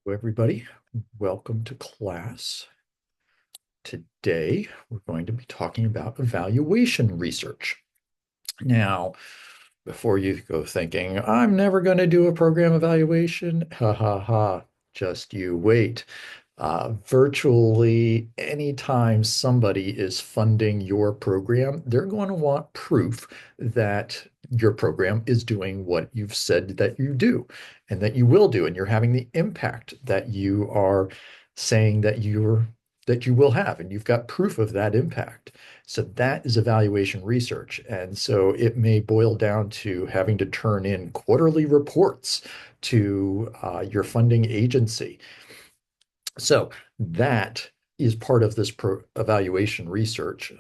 Everybody. Welcome to class. Today, we're going to be talking about evaluation research. Now, before you go thinking, I'm never going to do a program evaluation, ha ha ha, just you wait. Virtually anytime somebody is funding your program, they're going to want proof that your program is doing what you've said that you do and that you will do, and you're having the impact that you are saying that you will have, and you've got proof of that impact. So that is evaluation research. And so it may boil down to having to turn in quarterly reports to your funding agency. So that is part of this evaluation research.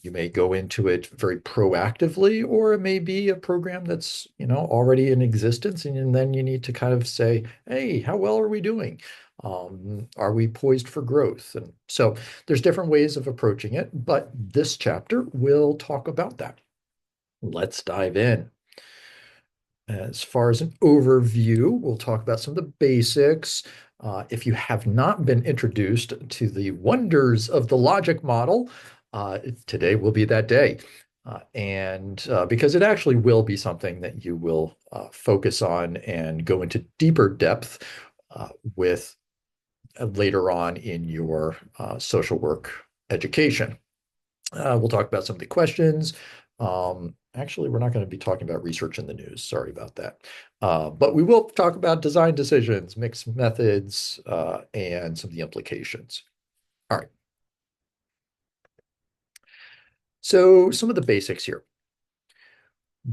You may go into it very proactively, or it may be a program that's, already in existence, and then you need to kind of say, "Hey, how well are we doing? Are we poised for growth?" And so there's different ways of approaching it, but this chapter will talk about that. Let's dive in. As far as an overview, we'll talk about some of the basics. If you have not been introduced to the wonders of the logic model, today will be that day. And because it actually will be something that you will focus on and go into deeper depth with later on in your social work education. We'll talk about some of the questions. Actually, we're not going to be talking about research in the news. Sorry about that. But we will talk about design decisions, mixed methods, and some of the implications. All right. So some of the basics here.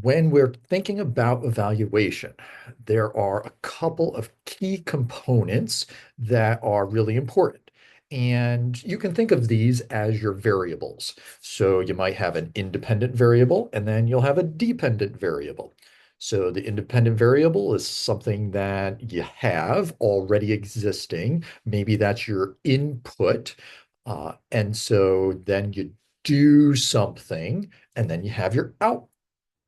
When we're thinking about evaluation, there are a couple of key components that are really important. And you can think of these as your variables. So you might have an independent variable, and then you'll have a dependent variable. So the independent variable is something that you have already existing. Maybe that's your input. And so then you do something, and then you have your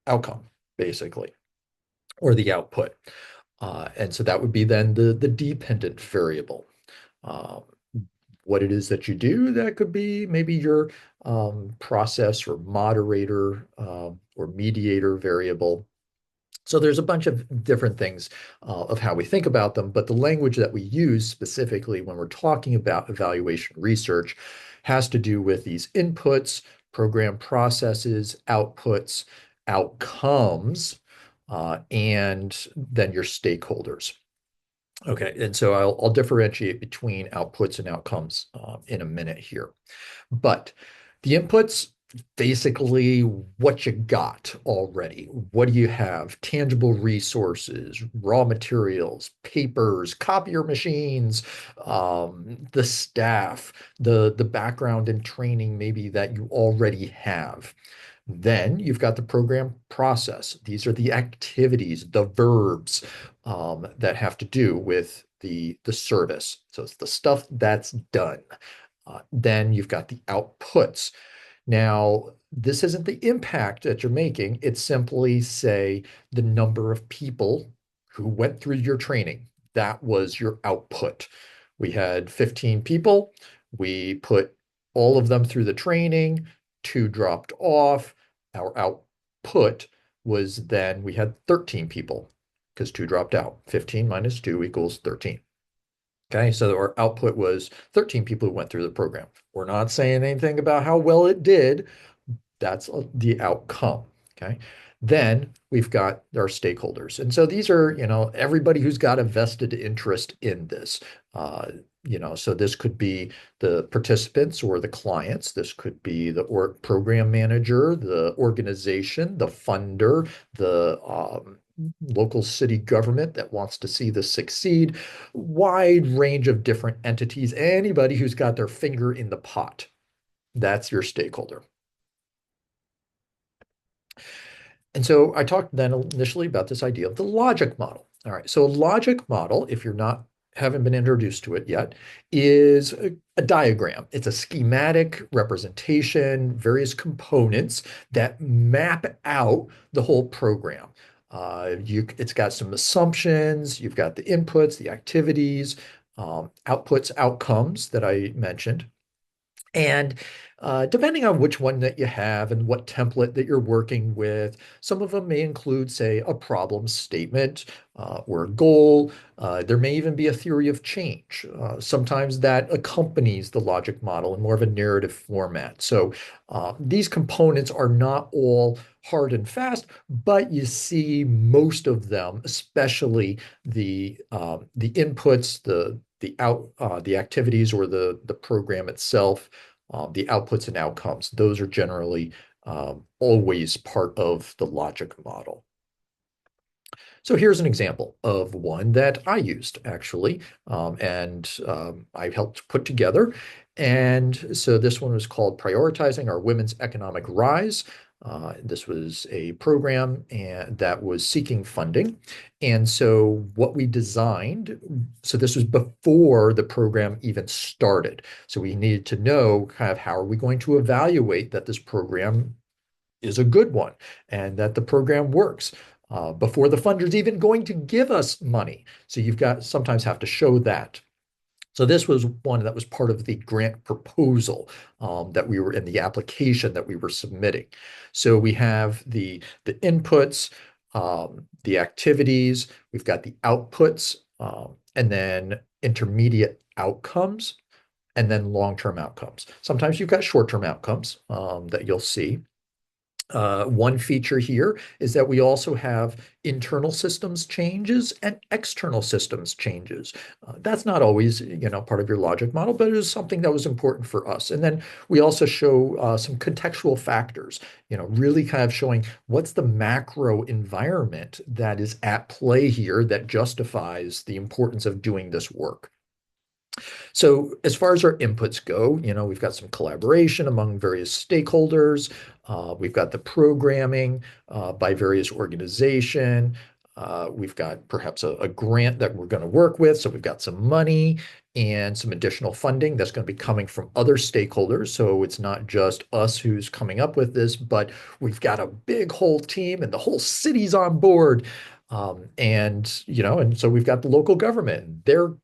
outcome, basically, or the output. And so that would be then the dependent variable. Uh, what it is that you do, that could be maybe your process or moderator or mediator variable. So there's a bunch of different things of how we think about them, but the language that we use specifically when we're talking about evaluation research has to do with these inputs, program processes, outputs, outcomes, and then your stakeholders. Okay, and so I'll differentiate between outputs and outcomes in a minute here. But the inputs, basically what you got already. What do you have? Tangible resources, raw materials, papers, copier machines, the staff, the background and training maybe that you already have. Then you've got the program process. These are the activities, the verbs that have to do with the service. So it's the stuff that's done. Then you've got the outputs. Now, this isn't the impact that you're making. It's simply, say, the number of people who went through your training. That was your output. We had 15 people. We put all of them through the training. Two dropped off. Our output was then we had 13 people because two dropped out. 15 minus 2 equals 13. Okay, so our output was 13 people who went through the program. We're not saying anything about how well it did. That's the outcome. Okay. Then we've got our stakeholders. And so these are, everybody who's got a vested interest in this. So this could be the participants or the clients. This could be the program manager, the organization, the funder, the local city government that wants to see this succeed, wide range of different entities, anybody who's got their finger in the pot. That's your stakeholder. And so I talked then initially about this idea of the logic model. All right, so a logic model, if you're not haven't been introduced to it yet, is a diagram. It's a schematic representation, various components that map out the whole program. It's got some assumptions, you've got the inputs, the activities, outputs, outcomes that I mentioned. And depending on which one that you have and what template that you're working with, some of them may include, say, a problem statement or a goal. There may even be a theory of change. Sometimes that accompanies the logic model in more of a narrative format. So these components are not all hard and fast, but you see most of them, especially the inputs, the activities or the program itself, the outputs and outcomes. Those are generally always part of the logic model. So here's an example of one that I used actually, and I helped put together. And so this one was called Prioritizing Our Women's Economic Rise. This was a program that was seeking funding. And so what we designed, so this was before the program even started. So we needed to know kind of how are we going to evaluate that this program is a good one and that the program works before the funder's even going to give us money. So you've got sometimes have to show that. So this was one that was part of the grant proposal that we were in the application that we were submitting. So we have the inputs, the activities, we've got the outputs, and then intermediate outcomes, and then long-term outcomes. Sometimes you've got short-term outcomes that you'll see. One feature here is that we also have internal systems changes and external systems changes. That's not always, part of your logic model, but it is something that was important for us. And then we also show some contextual factors, really kind of showing what's the macro environment that is at play here that justifies the importance of doing this work. So as far as our inputs go, we've got some collaboration among various stakeholders. We've got the programming by various organization. We've got perhaps a grant that we're going to work with. So we've got some money and some additional funding that's going to be coming from other stakeholders. So it's not just us who's coming up with this, but we've got a big whole team and the whole city's on board. And so we've got the local government. They're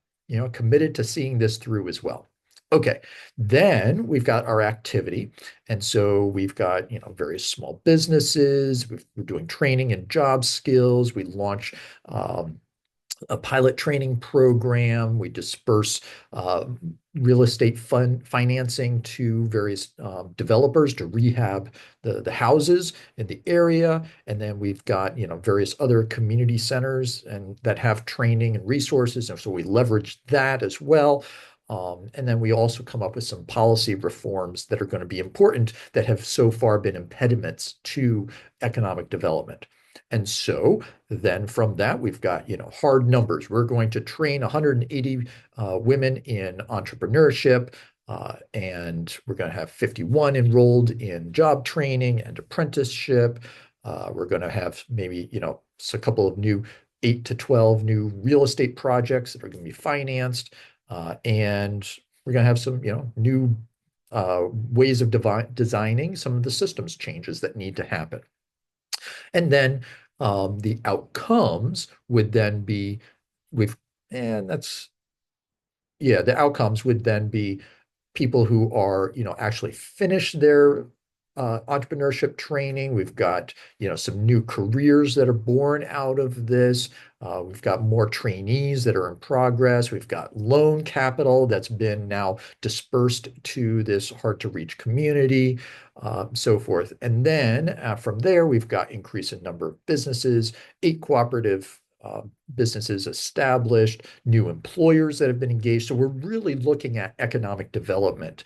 committed to seeing this through as well. Okay, then we've got our activity. And so we've got, various small businesses. We're doing training and job skills. We launch a pilot training program. We disperse uh, real estate fund financing to various developers to rehab the houses in the area. And then we've got, various other community centers and that have training and resources. And so we leverage that as well. And then we also come up with some policy reforms that are going to be important that have so far been impediments to economic development. And so then from that, we've got, hard numbers. We're going to train 180 women in entrepreneurship, and we're going to have 51 enrolled in job training and apprenticeship. We're going to have maybe, a couple of new 8 to 12 new real estate projects that are going to be financed. And we're going to have some, new ways of designing some of the systems changes that need to happen. And then the outcomes would then be with, and that's, yeah, the outcomes would then be people who are, actually finish their entrepreneurship training. We've got, some new careers that are born out of this. We've got more trainees that are in progress. We've got loan capital that's been now dispersed to this hard to reach community, so forth. And then from there, we've got increase in number of businesses, 8 cooperative businesses established, new employers that have been engaged. So we're really looking at economic development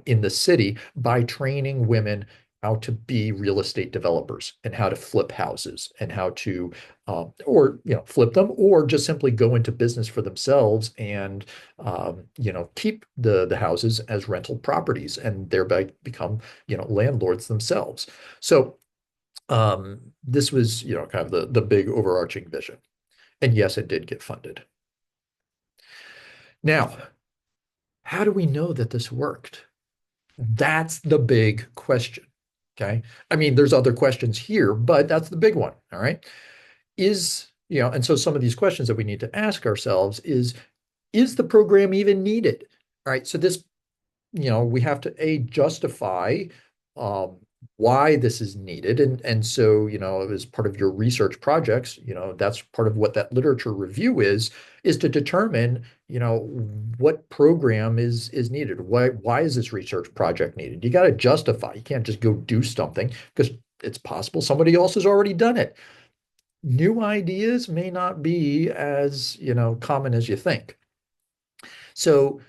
in the city by training women how to be real estate developers and how to flip houses and how to or flip them or just simply go into business for themselves and keep the houses as rental properties and thereby become landlords themselves. So this was kind of the big overarching vision. And yes, it did get funded. Now, how do we know that this worked? That's the big question. Okay. I mean, there's other questions here, but that's the big one. All right. And so some of these questions that we need to ask ourselves is Is the program even needed? All right, so this, we have to justify um, why this is needed, and so as part of your research projects, that's part of what that literature review is to determine what program is needed. Why is this research project needed? You got to justify. You can't just go do something because it's possible somebody else has already done it. New ideas may not be as common as you think. So,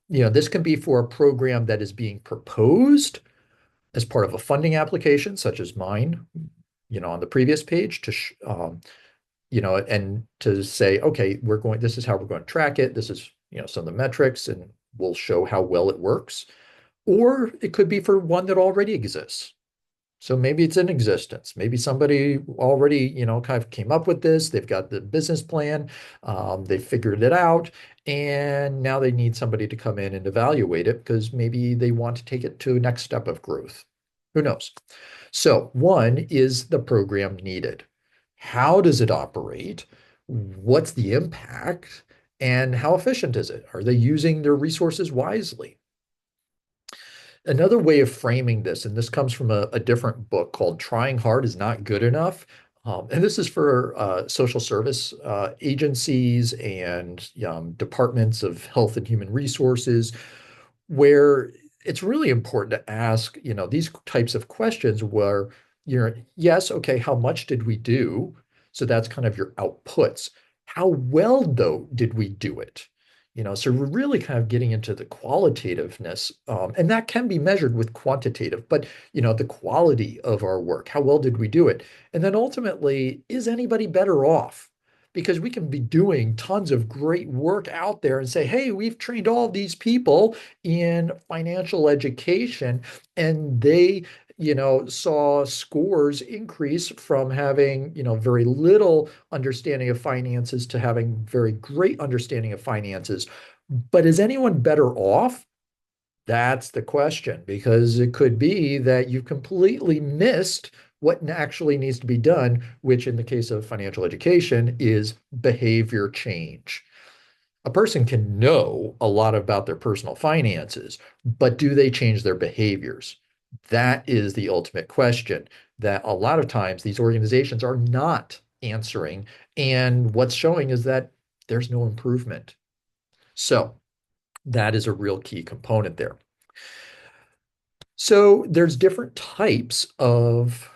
this can be for a program that is being proposed as part of a funding application, such as mine, on the previous page, and to say, okay, this is how we're going to track it. This is, some of the metrics, and we'll show how well it works. Or it could be for one that already exists. So maybe it's in existence. Maybe somebody already, kind of came up with this. They've got the business plan. They figured it out. And now they need somebody to come in and evaluate it because maybe they want to take it to a next step of growth. Who knows? So one is the program needed? How does it operate? What's the impact? And how efficient is it? Are they using their resources wisely? Another way of framing this, and this comes from a different book called Trying Hard is Not Good Enough. And this is for social service agencies and departments of health and human resources, where it's really important to ask, these types of questions where yes, okay, how much did we do? So that's kind of your outputs. How well, though, did we do it? So we're really kind of getting into the qualitativeness, and that can be measured with quantitative, but the quality of our work, how well did we do it? And then ultimately, is anybody better off? Because we can be doing tons of great work out there and say, hey, we've trained all these people in financial education, and they saw scores increase from having, very little understanding of finances to having very great understanding of finances. But is anyone better off? That's the question, because it could be that you completely missed what actually needs to be done, which in the case of financial education is behavior change. A person can know a lot about their personal finances, but do they change their behaviors? That is the ultimate question that a lot of times these organizations are not answering. And what's showing is that there's no improvement. So that is a real key component there. So there's different types of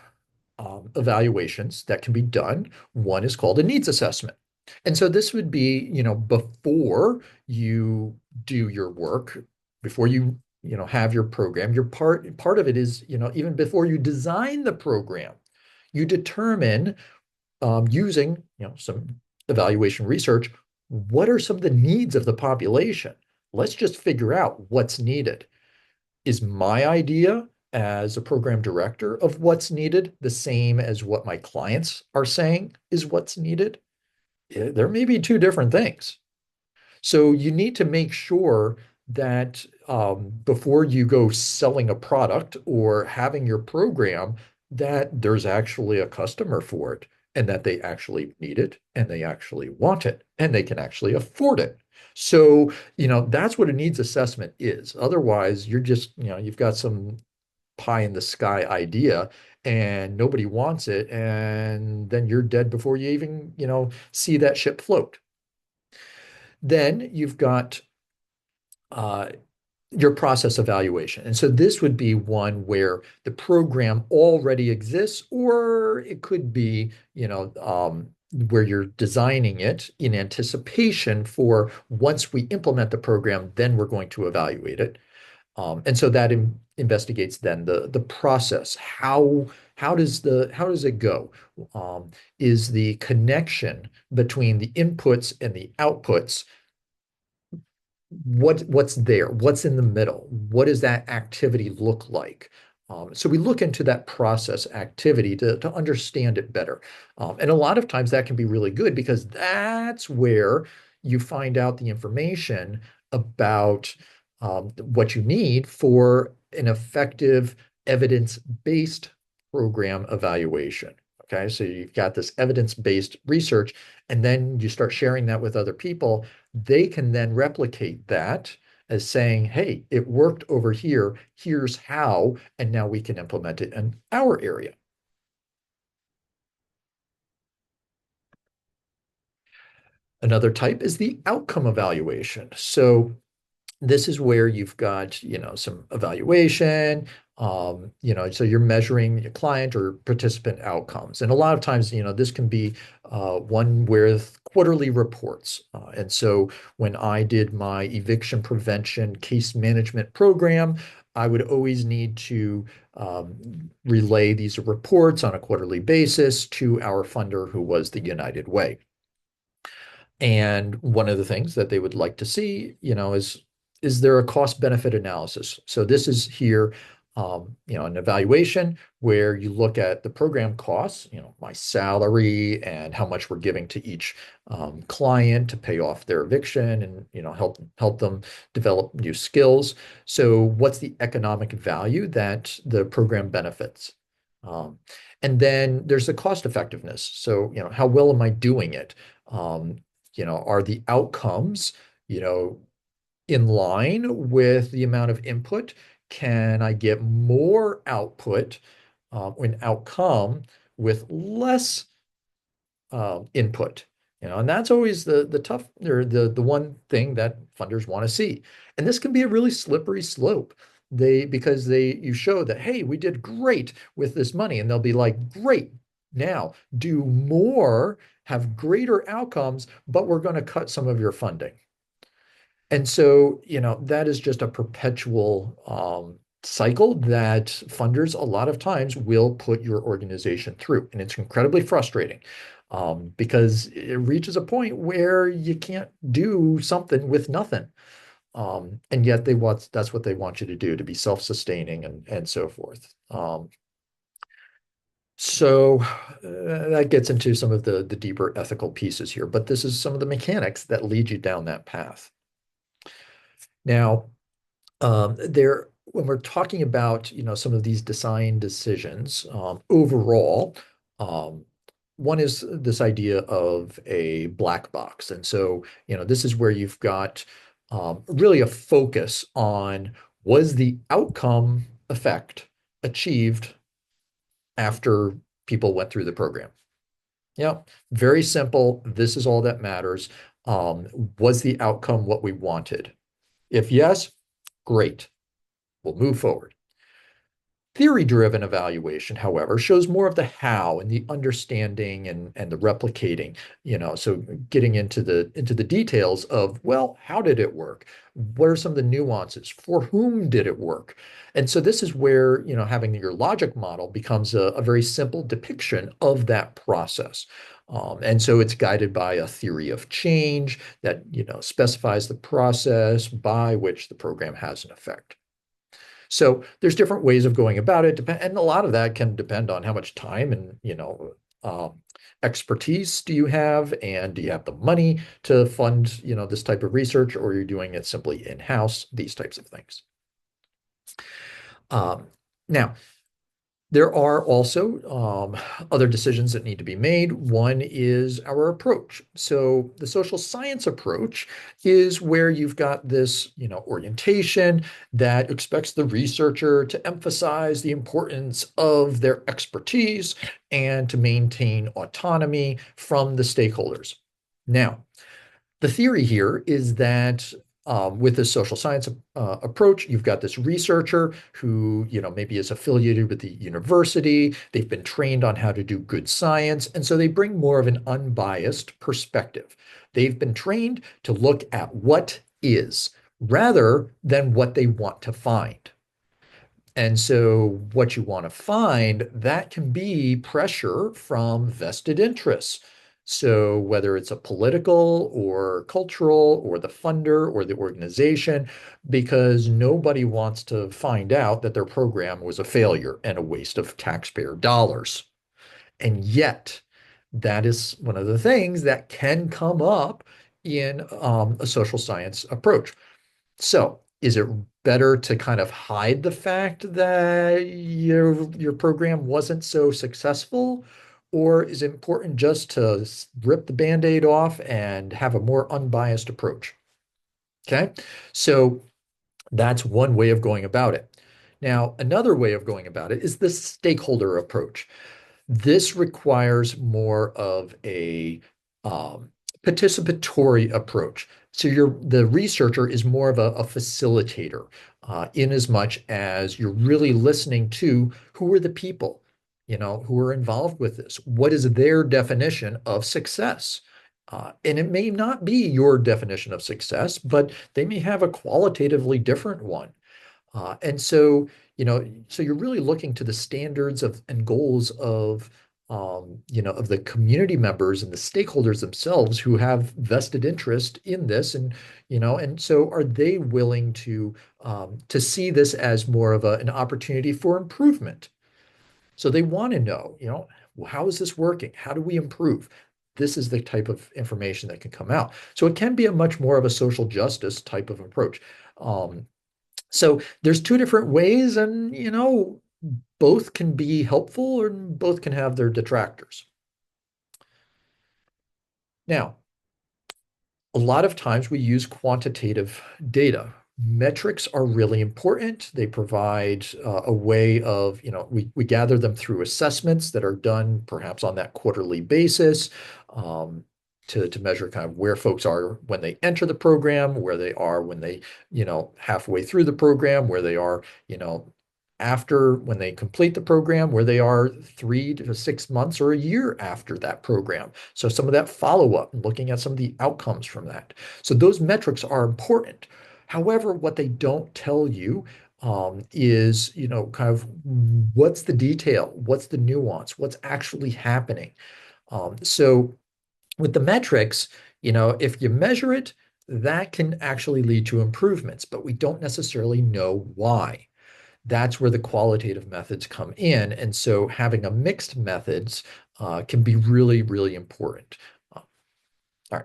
evaluations that can be done. One is called a needs assessment. And so this would be, before you do your work, before you, have your program, your part of it is, even before you design the program, you determine using, some evaluation research, what are some of the needs of the population? Let's just figure out what's needed. Is my idea as a program director of what's needed the same as what my clients are saying is what's needed? There may be two different things. So you need to make sure that before you go selling a product or having your program, that there's actually a customer for it and that they actually need it and they actually want it and they can actually afford it. So, that's what a needs assessment is. Otherwise, you're just, you've got some pie in the sky idea and nobody wants it. And then you're dead before you even, see that ship float. Then you've got uh, your process evaluation. And so this would be one where the program already exists, or it could be, where you're designing it in anticipation for once we implement the program, then we're going to evaluate it. And so that investigates then the process. How does it go? Is the connection between the inputs and the outputs, what's there? What's in the middle? What does that activity look like? So we look into that process activity to understand it better. And a lot of times that can be really good because that's where you find out the information about what you need for an effective evidence-based program evaluation. Okay, so you've got this evidence-based research, and then you start sharing that with other people. They can then replicate that as saying, hey, it worked over here. Here's how, and now we can implement it in our area. Another type is the outcome evaluation. So this is where you've got, some evaluation, so you're measuring your client or participant outcomes. And a lot of times, this can be one with quarterly reports. And so when I did my eviction prevention case management program, I would always need to relay these reports on a quarterly basis to our funder, who was the United Way. And one of the things that they would like to see, is there a cost benefit analysis? So this is here, an evaluation where you look at the program costs, my salary and how much we're giving to each client to pay off their eviction and, help them develop new skills. So what's the economic value that the program benefits? Um, and then there's the cost effectiveness. So, how well am I doing it? Um, are the outcomes, you know, in line with the amount of input? Can I get more output, an outcome with less input? And that's always the tough or the one thing that funders want to see. And this can be a really slippery slope. Because you show that, hey, we did great with this money, and they'll be like, great, now do more, have greater outcomes, but we're going to cut some of your funding. And so, that is just a perpetual cycle that funders a lot of times will put your organization through. And it's incredibly frustrating because it reaches a point where you can't do something with nothing. And yet that's what they want you to do, to be self-sustaining and so forth. So that gets into some of the deeper ethical pieces here, but this is some of the mechanics that lead you down that path. Now, there when we're talking about some of these design decisions overall, um, one is this idea of a black box. And so this is where you've got really a focus on, was the outcome effect achieved after people went through the program? Yeah, very simple. This is all that matters. Was the outcome what we wanted? If yes, great. We'll move forward. Theory-driven evaluation, however, shows more of the how and the understanding and the replicating, so getting into the details of, well, how did it work? What are some of the nuances? For whom did it work? And so this is where, having your logic model becomes a very simple depiction of that process. And so it's guided by a theory of change that, specifies the process by which the program has an effect. So there's different ways of going about it, and a lot of that can depend on how much time and expertise do you have, and do you have the money to fund this type of research, or you're doing it simply in-house, these types of things. Um, Now, there are also other decisions that need to be made. One is our approach. So the social science approach is where you've got this, orientation that expects the researcher to emphasize the importance of their expertise and to maintain autonomy from the stakeholders. Now, the theory here is that with this social science approach, you've got this researcher who, maybe is affiliated with the university. They've been trained on how to do good science, and so they bring more of an unbiased perspective. They've been trained to look at what is rather than what they want to find. And so what you want to find, that can be pressure from vested interests. So whether it's a political or cultural or the funder or the organization, because nobody wants to find out that their program was a failure and a waste of taxpayer dollars. And yet, that is one of the things that can come up in a social science approach. So, is it better to kind of hide the fact that your program wasn't so successful, or is it important just to rip the Band-Aid off and have a more unbiased approach? Okay, so that's one way of going about it. Now, another way of going about it is the stakeholder approach. This requires more of a um, participatory approach. So the researcher is more of a facilitator, in as much as you're really listening to who are the people, who are involved with this. What is their definition of success? And it may not be your definition of success, but they may have a qualitatively different one. And so you're really looking to the standards of and goals of the community members and the stakeholders themselves who have vested interest in this, and so are they willing to see this as more of an opportunity for improvement? So they want to know, well, how is this working? How do we improve? This is the type of information that can come out. So it can be a much more of a social justice type of approach. Um, so there's two different ways, and both can be helpful and both can have their detractors. Now, a lot of times we use quantitative data. Metrics are really important. They provide a way of, we gather them through assessments that are done perhaps on that quarterly basis, um, to measure kind of where folks are when they enter the program, where they are when they, halfway through the program, where they are, after when they complete the program, where they are 3 to 6 months or a year after that program. So some of that follow-up and looking at some of the outcomes from that. So those metrics are important. However, what they don't tell you is, kind of what's the detail, what's the nuance, what's actually happening. So with the metrics, if you measure it, that can actually lead to improvements, but we don't necessarily know why. That's where the qualitative methods come in. And so having a mixed methods can be really, really important. All right.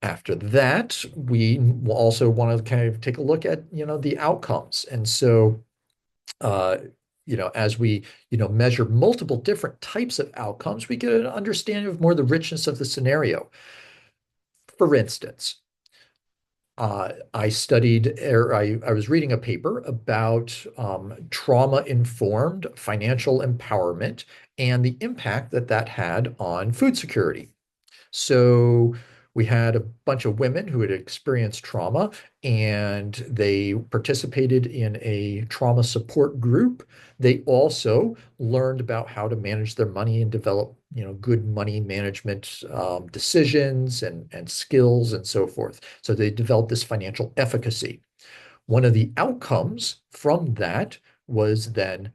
After that, we will also want to kind of take a look at, the outcomes. And so, uh, as we, measure multiple different types of outcomes, we get an understanding of more the richness of the scenario. For instance, I was reading a paper about trauma-informed financial empowerment and the impact that that had on food security. So we had a bunch of women who had experienced trauma, and they participated in a trauma support group. They also learned about how to manage their money and develop, good money management decisions and skills and so forth. So they developed this financial efficacy. One of the outcomes from that was then,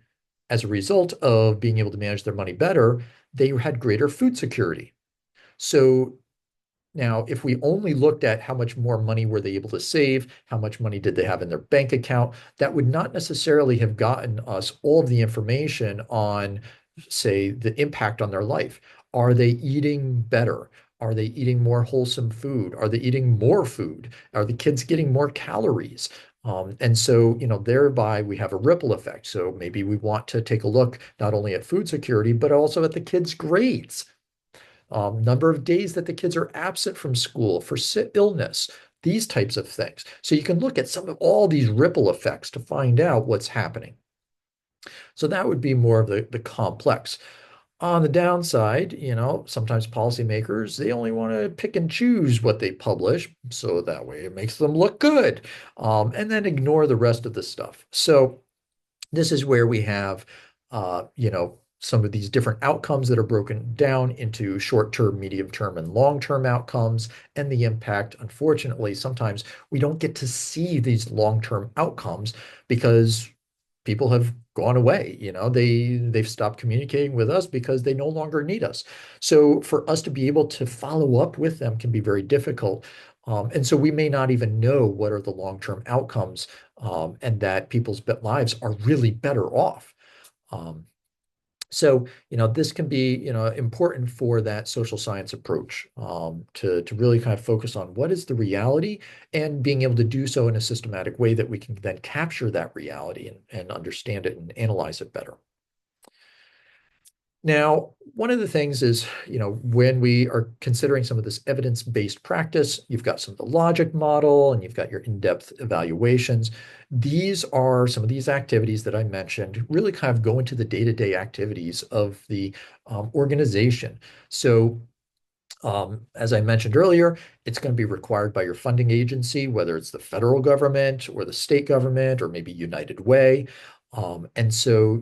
as a result of being able to manage their money better, they had greater food security. So now, if we only looked at how much more money were they able to save, how much money did they have in their bank account, that would not necessarily have gotten us all of the information on, say, the impact on their life. Are they eating better? Are they eating more wholesome food? Are they eating more food? Are the kids getting more calories? And so, thereby we have a ripple effect. So maybe we want to take a look not only at food security, but also at the kids' grades, number of days that the kids are absent from school for illness, these types of things. So you can look at some of all these ripple effects to find out what's happening. So that would be more of the complex. On the downside, sometimes policymakers, they only want to pick and choose what they publish, so that way it makes them look good, and then ignore the rest of the stuff. So this is where we have, some of these different outcomes that are broken down into short-term, medium-term, and long-term outcomes, and the impact. Unfortunately, sometimes we don't get to see these long-term outcomes because people have gone away. They've stopped communicating with us because they no longer need us. So for us to be able to follow up with them can be very difficult. And so we may not even know what are the long-term outcomes, and that people's lives are really better off. Um, so, this can be, important for that social science approach, to really kind of focus on what is the reality and being able to do so in a systematic way that we can then capture that reality and understand it and analyze it better. Now, one of the things is, when we are considering some of this evidence-based practice, you've got some of the logic model and you've got your in-depth evaluations. These are some of these activities that I mentioned really kind of go into the day-to-day activities of the organization. So as I mentioned earlier, it's going to be required by your funding agency, whether it's the federal government or the state government or maybe United Way. And so,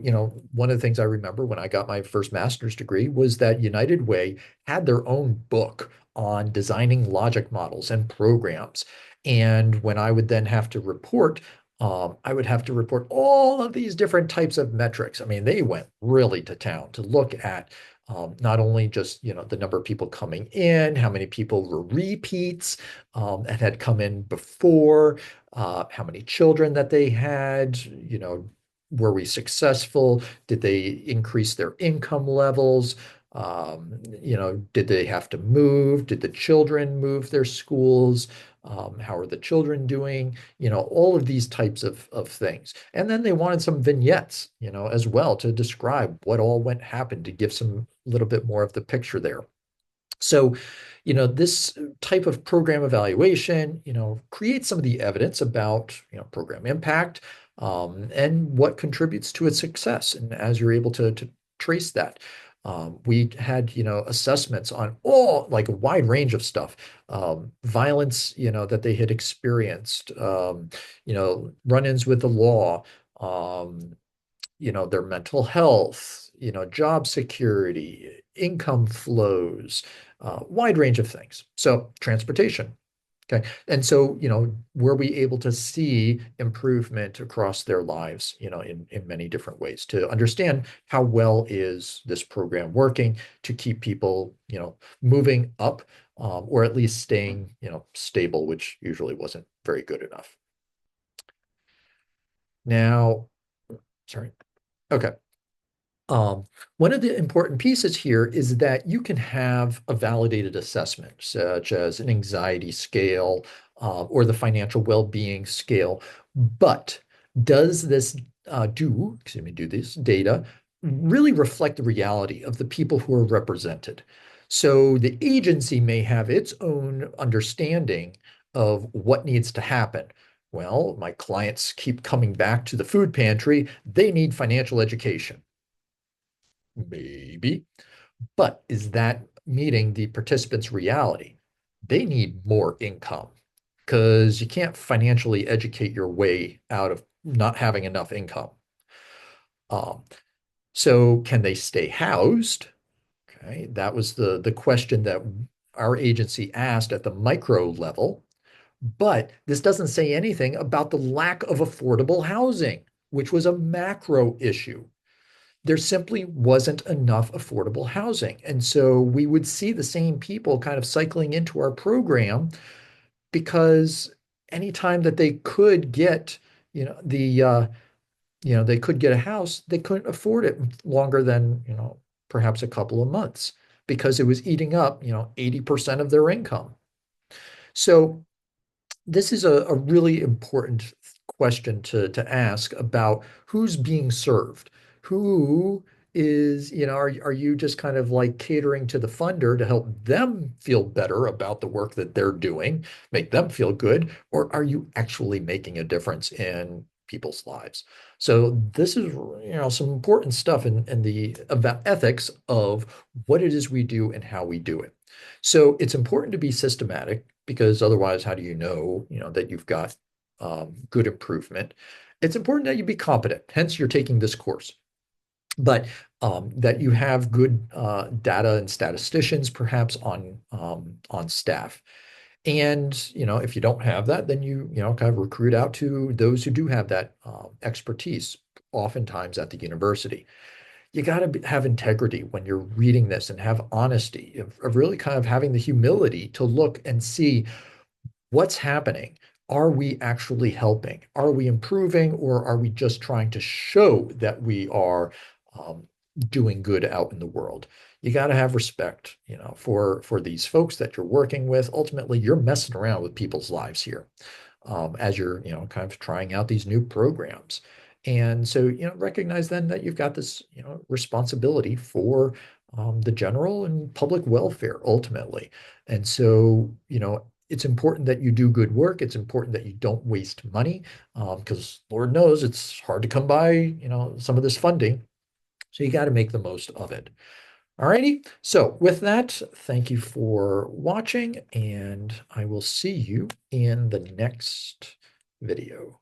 one of the things I remember when I got my first master's degree was that United Way had their own book on designing logic models and programs. And when I would then have to report, I would have to report all of these different types of metrics. I mean, they went really to town to look at not only just the number of people coming in, how many people were repeats and had come in before, how many children that they had, were we successful? Did they increase their income levels? Did they have to move? Did the children move their schools? How are the children doing? All of these types of things. And then they wanted some vignettes, as well to describe what all went happened to give some little bit more of the picture there. So, this type of program evaluation, creates some of the evidence about, program impact, and what contributes to its success. And as you're able to trace that, we had, assessments on all like a wide range of stuff, violence, that they had experienced, run-ins with the law, um, their mental health, job security, income flows, wide range of things. So transportation. Okay. And so, were we able to see improvement across their lives, in many different ways to understand how well is this program working to keep people, moving up, or at least staying, stable, which usually wasn't very good enough. Now, sorry. Okay. Um, One of the important pieces here is that you can have a validated assessment, such as an anxiety scale, or the financial well-being scale. But does this do this data really reflect the reality of the people who are represented? So the agency may have its own understanding of what needs to happen. Well, my clients keep coming back to the food pantry. They need financial education. Maybe. But is that meeting the participants' reality? They need more income because you can't financially educate your way out of not having enough income. Um, so can they stay housed? Okay, that was the question that our agency asked at the micro level. But this doesn't say anything about the lack of affordable housing, which was a macro issue. There simply wasn't enough affordable housing. And so we would see the same people kind of cycling into our program because anytime that they could get, they could get a house, they couldn't afford it longer than, perhaps a couple of months because it was eating up, 80% of their income. So this is a really important question to ask about who's being served. Who is, are you just kind of like catering to the funder to help them feel better about the work that they're doing, make them feel good, or are you actually making a difference in people's lives? So this is, some important stuff in the about ethics of what it is we do and how we do it. So it's important to be systematic because otherwise, how do that you've got good improvement? It's important that you be competent. Hence, you're taking this course, but that you have good data and statisticians perhaps on staff. And if you don't have that, then kind of recruit out to those who do have that expertise, oftentimes at the university. You got to have integrity when you're reading this and have honesty of really kind of having the humility to look and see what's happening. Are we actually helping? Are we improving, or are we just trying to show that we are um, doing good out in the world? You got to have respect, for these folks that you're working with. Ultimately, you're messing around with people's lives here, as you're, kind of trying out these new programs. And so, recognize then that you've got this, responsibility for the general and public welfare ultimately. And so, it's important that you do good work. It's important that you don't waste money because Lord knows it's hard to come by, some of this funding. So you got to make the most of it. All righty. So with that, thank you for watching, and I will see you in the next video.